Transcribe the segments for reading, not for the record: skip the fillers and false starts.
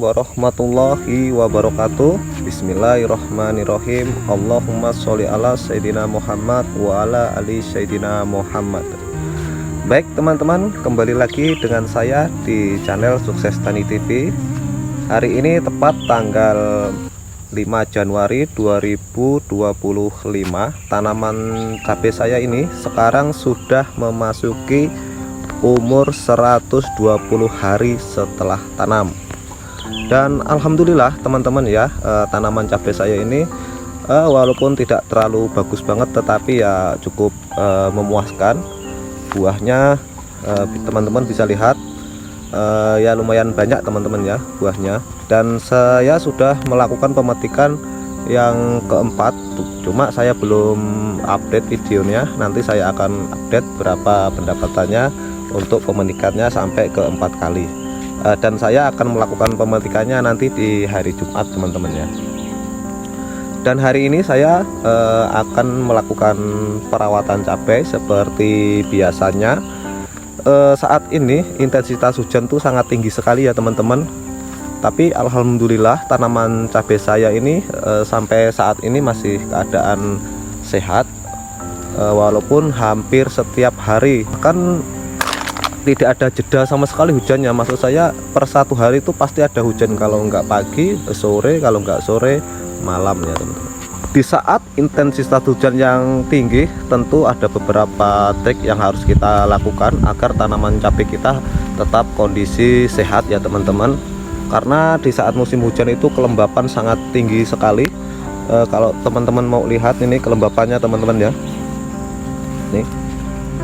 warahmatullahi wabarakatuh. Bismillahirrahmanirrahim. Allahumma sholli ala Sayyidina Muhammad wa ala ali Sayyidina Muhammad. Baik teman-teman, kembali lagi dengan saya di channel Sukses Tani TV. Hari ini tepat tanggal 5 Januari 2025. Tanaman cabai saya ini sekarang sudah memasuki umur 120 hari setelah tanam. Dan alhamdulillah teman-teman ya, tanaman cabai saya ini walaupun tidak terlalu bagus banget, tetapi ya cukup memuaskan. Buahnya teman-teman bisa lihat ya lumayan banyak teman-teman ya buahnya. Dan saya sudah melakukan pemetikan yang keempat, cuma saya belum update videonya. Nanti saya akan update berapa pendapatannya untuk pemetikannya sampai ke 4 kali. Dan saya akan melakukan pemetikannya nanti di hari Jumat teman-teman ya. Dan hari ini saya akan melakukan perawatan cabai seperti biasanya. Saat ini intensitas hujan tuh sangat tinggi sekali ya teman-teman. Tapi alhamdulillah tanaman cabai saya ini sampai saat ini masih keadaan sehat, walaupun hampir setiap hari kan tidak ada jeda sama sekali hujannya. Maksud saya per satu hari itu pasti ada hujan, kalau nggak pagi sore, kalau nggak sore malam ya teman-teman. Di saat intensitas hujan yang tinggi tentu ada beberapa trik yang harus kita lakukan agar tanaman cabai kita tetap kondisi sehat ya teman-teman. Karena di saat musim hujan itu kelembapan sangat tinggi sekali. Kalau teman-teman mau lihat ini kelembapannya teman-teman ya, nih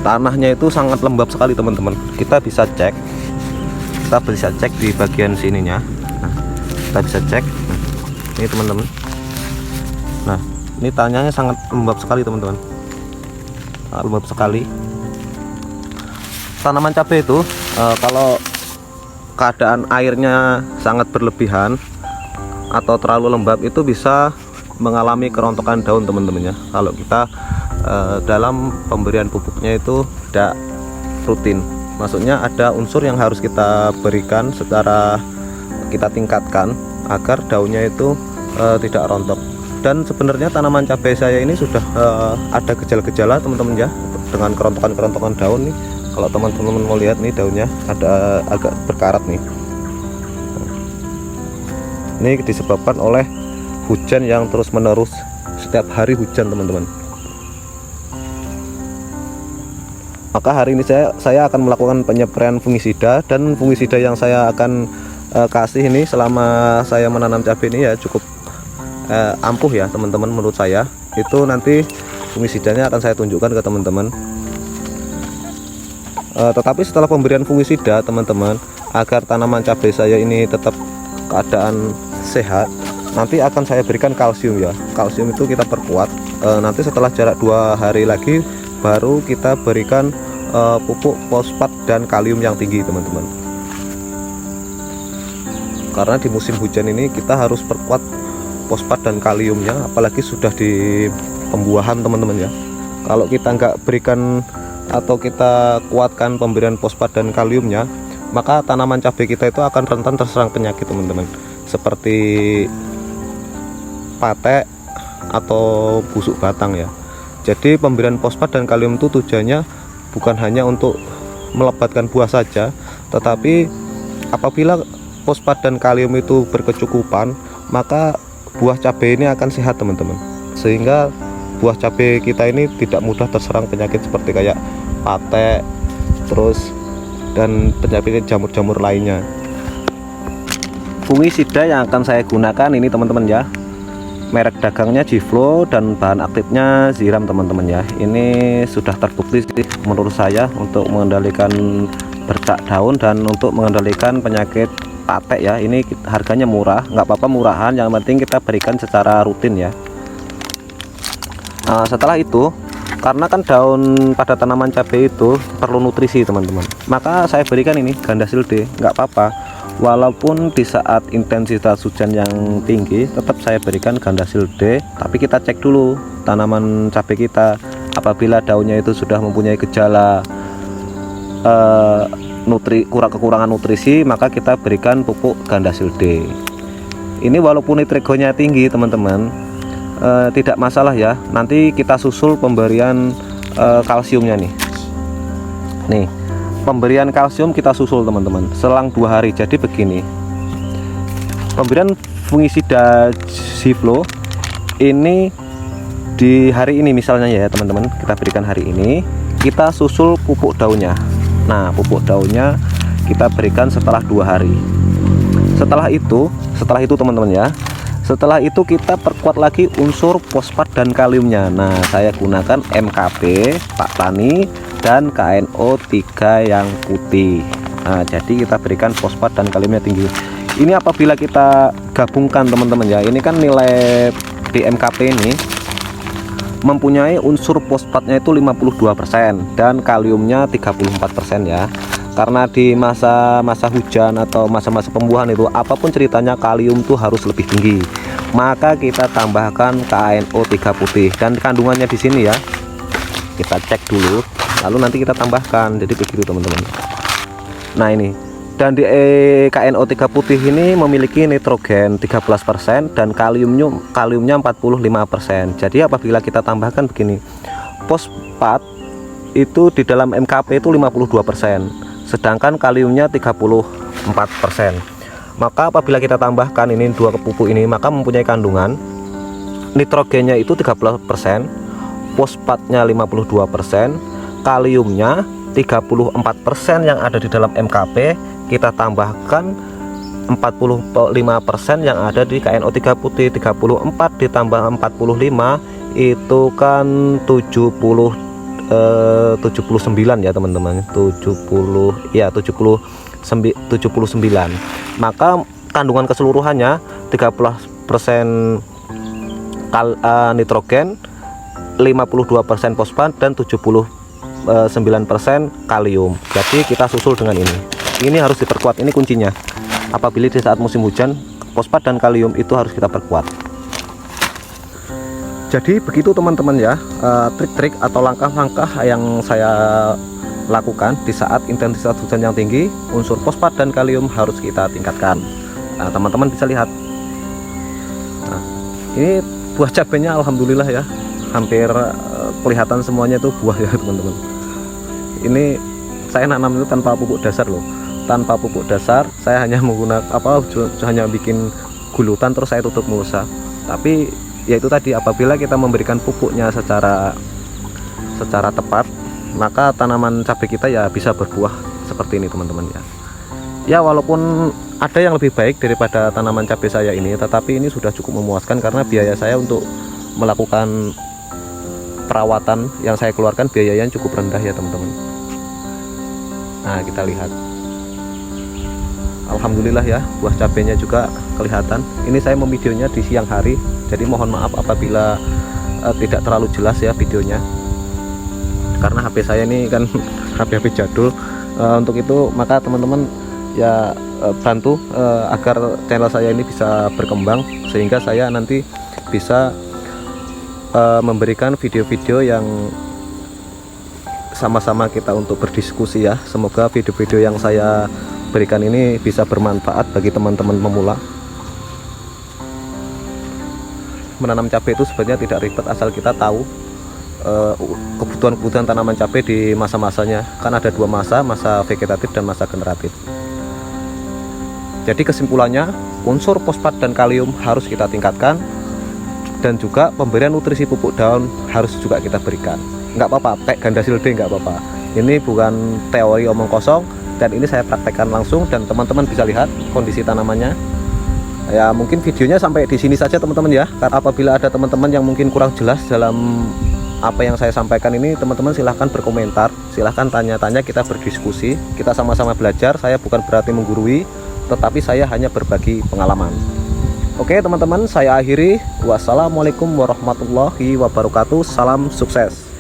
tanahnya itu sangat lembab sekali teman-teman. Kita bisa cek di bagian sininya. Nah, kita bisa cek ini teman-teman. Nah, ini tanahnya sangat lembab sekali teman-teman, lembab sekali. Tanaman cabai itu kalau keadaan airnya sangat berlebihan atau terlalu lembab itu bisa mengalami kerontokan daun teman-teman ya. Kalau kita dalam pemberian pupuknya itu tidak rutin, maksudnya ada unsur yang harus kita berikan secara kita tingkatkan agar daunnya itu tidak rontok. Dan sebenarnya tanaman cabai saya ini sudah ada gejala-gejala teman-teman ya, dengan kerontokan daun nih. Kalau teman-teman mau lihat nih, daunnya ada agak berkarat nih. Ini disebabkan oleh hujan yang terus-menerus, setiap hari hujan teman-teman. Maka hari ini saya akan melakukan penyempraian fungisida, dan fungisida yang saya akan kasih ini selama saya menanam cabai ini ya cukup ampuh ya teman-teman. Menurut saya itu nanti fungisidanya akan saya tunjukkan ke teman-teman. Tetapi setelah pemberian fungisida teman-teman, agar tanaman cabai saya ini tetap keadaan sehat, nanti akan saya berikan kalsium ya. Kalsium itu kita perkuat. Nanti setelah jarak 2 hari lagi baru kita berikan pupuk fosfat dan kalium yang tinggi teman-teman. Karena di musim hujan ini kita harus perkuat fosfat dan kaliumnya, apalagi sudah di pembuahan teman-teman ya. Kalau kita nggak berikan atau kita kuatkan pemberian fosfat dan kaliumnya, maka tanaman cabai kita itu akan rentan terserang penyakit teman-teman, seperti patek atau busuk batang ya. Jadi pemberian fosfat dan kalium itu tujuannya bukan hanya untuk melebatkan buah saja, tetapi apabila fosfat dan kalium itu berkecukupan, maka buah cabai ini akan sehat teman-teman. Sehingga buah cabai kita ini tidak mudah terserang penyakit seperti kayak patek, terus dan penyakit jamur-jamur lainnya. Fungisida yang akan saya gunakan ini teman-teman ya, merek dagangnya Giflo dan bahan aktifnya Ziram teman-teman ya. Ini sudah terbukti sih menurut saya untuk mengendalikan bercak daun dan untuk mengendalikan penyakit patek ya. Ini harganya murah, nggak apa-apa murahan, yang penting kita berikan secara rutin ya. Nah, setelah itu, karena kan daun pada tanaman cabai itu perlu nutrisi teman-teman, maka saya berikan ini Gandasil D. Nggak apa-apa, walaupun di saat intensitas hujan yang tinggi tetap saya berikan Gandasil D. Tapi kita cek dulu tanaman cabai kita, apabila daunnya itu sudah mempunyai gejala kekurangan nutrisi, maka kita berikan pupuk Gandasil D. Ini walaupun nitrogennya tinggi teman-teman, tidak masalah ya. Nanti kita susul pemberian kalsiumnya nih. Nih, pemberian kalsium kita susul teman-teman selang 2 hari. Jadi begini, pemberian fungisida Ziflo ini di hari ini misalnya ya teman-teman, kita berikan hari ini, kita susul pupuk daunnya. Nah, pupuk daunnya kita berikan setelah 2 hari. Setelah itu teman-teman ya, setelah itu kita perkuat lagi unsur fosfat dan kaliumnya. Nah, saya gunakan MKP Pak Tani dan KNO3 yang putih. Nah, jadi kita berikan fosfat dan kaliumnya tinggi. Ini apabila kita gabungkan teman-teman ya, ini kan nilai di MKP ini mempunyai unsur fosfatnya itu 52% dan kaliumnya 34% ya. Karena di masa hujan atau masa-masa pembuahan itu apapun ceritanya kalium tuh harus lebih tinggi. Maka kita tambahkan KNO3 putih dan kandungannya di sini ya. Kita cek dulu, lalu nanti kita tambahkan. Jadi begitu teman-teman. Nah, ini. Dan di KNO3 putih ini memiliki nitrogen 13% dan kaliumnya 45%. Jadi apabila kita tambahkan begini, fosfat itu di dalam MKP itu 52%, sedangkan kaliumnya 34%. Maka apabila kita tambahkan ini 2 pupuk ini, maka mempunyai kandungan nitrogennya itu 13%, fosfatnya 52%, kaliumnya 34% yang ada di dalam MKP, kita tambahkan 45% yang ada di KNO3 putih. 34 ditambah 45 itu kan 79 ya teman-teman, 79. Maka kandungan keseluruhannya 13% nitrogen, 52% fosfat dan 79% kalium. Jadi kita susul dengan ini harus diperkuat, ini kuncinya. Apabila di saat musim hujan, fosfat dan kalium itu harus kita perkuat. Jadi begitu teman-teman ya, trik-trik atau langkah-langkah yang saya lakukan di saat intensitas hujan yang tinggi. Unsur fosfat dan kalium harus kita tingkatkan. Nah, teman-teman bisa lihat. Nah, ini buah cabenya alhamdulillah ya, hampir kelihatan semuanya itu buah ya teman-teman. Ini saya nanam itu tanpa pupuk dasar loh. Tanpa pupuk dasar, saya hanya menggunakan hanya bikin gulutan terus saya tutup mulsa. Tapi ya itu tadi, apabila kita memberikan pupuknya secara tepat, maka tanaman cabai kita ya bisa berbuah seperti ini teman-teman ya. Ya walaupun ada yang lebih baik daripada tanaman cabai saya ini, tetapi ini sudah cukup memuaskan karena biaya saya untuk melakukan perawatan yang saya keluarkan biayanya cukup rendah ya teman-teman. Nah, kita lihat. Alhamdulillah ya, buah cabenya juga kelihatan. Ini saya memvideonya di siang hari, jadi mohon maaf apabila tidak terlalu jelas ya videonya, karena HP saya ini kan HP jadul. Untuk itu maka teman-teman ya bantu agar channel saya ini bisa berkembang, sehingga saya nanti bisa memberikan video-video yang sama-sama kita untuk berdiskusi ya. Semoga video-video yang saya berikan ini bisa bermanfaat bagi teman-teman pemula. Menanam cabai itu sebenarnya tidak ribet asal kita tahu kebutuhan tanaman cabai di masa-masanya. Kan ada 2 masa vegetatif dan masa generatif. Jadi kesimpulannya, unsur fosfat dan kalium harus kita tingkatkan, dan juga pemberian nutrisi pupuk daun harus juga kita berikan. Nggak apa-apa, pakai Gandasil D nggak apa-apa. Ini bukan teori omong kosong, dan ini saya praktekkan langsung, dan teman-teman bisa lihat kondisi tanamannya. Ya mungkin videonya sampai di sini saja teman-teman ya. Karena apabila ada teman-teman yang mungkin kurang jelas dalam apa yang saya sampaikan ini, teman-teman silahkan berkomentar, silahkan tanya-tanya, kita berdiskusi, kita sama-sama belajar. Saya bukan berarti menggurui, tetapi saya hanya berbagi pengalaman. Oke teman-teman, saya akhiri. Wassalamualaikum warahmatullahi wabarakatuh. Salam sukses.